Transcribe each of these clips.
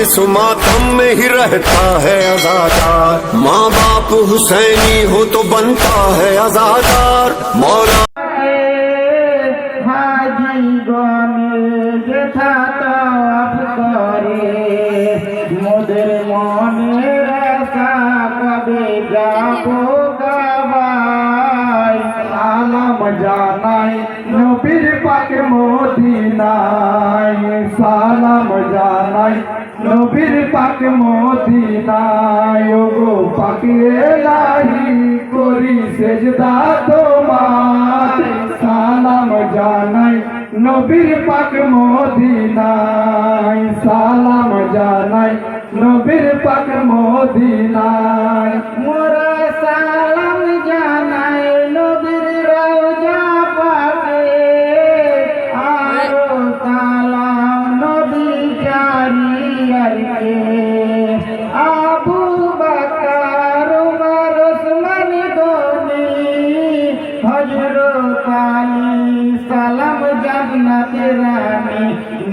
इस मातम में ही रहता है अज़ादार। माँ बाप हुसैनी हो तो बनता है अज़ादार। मौला हाजी गने जेठा तवाफ करे मोদের মনের আশা কবে যাবো গাবাই। সালাম জানাই নবীর পাক মদিনায়, সালাম জানাই নবীর পাক মদিনায়। ওগো পাক এলাহি করি সেজদা তোমার, সালাম জানাই নবীর পাক মদিনায়, সালাম জানাই নবীর পাক মদিনায়। মোরা সালাম জানাই নবীর রওজা পাকে, আরো সালাম নবী জারিয়ারকে। আবু বকর উমর ওসমান গনি হযরত আলী সালাম জান্নাতের রানী।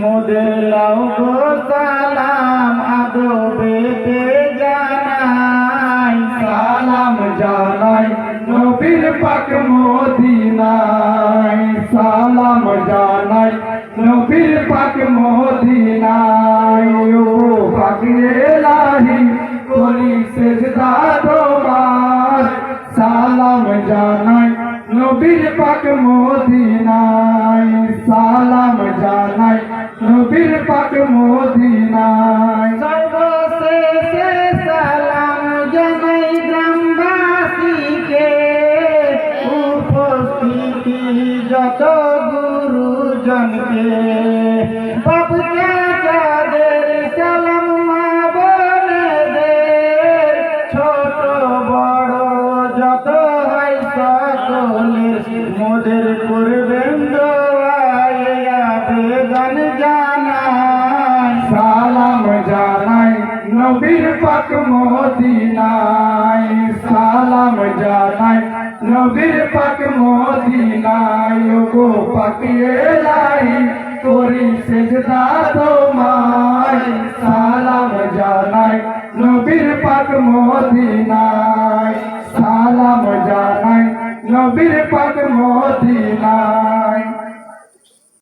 মোদের লাও গো সালাম আদবেতে জানাই, সালাম জানাই নবীর পাক মদিনায়, সালাম জানাই নবীর পাক মদিনায়। ও পাক এলাহি করি সেজদা তোমার, সালাম জানাই নবীর পাক মদিনায়, সালাম জানাই নবীর পাক মদিনায়। সর্বশেষে সালাম জানাই গ্রামবাসীকে, উপস্থিতি যত গুরুজনকে। বাপ চাচাদের সালাম, মা বোনেদের, ছোট বড় যত হয় সকলের মোদের করবেন দোয়াই আবেদন জানাই। সালাম জানাই নবীর পাক মদিনায়, সালাম জানাই নবীর পাক মদিনায়। ওগো পাক এলাহি করি সেজদা তোমায়, সালাম জানাই নবীর পাক মদিনায়।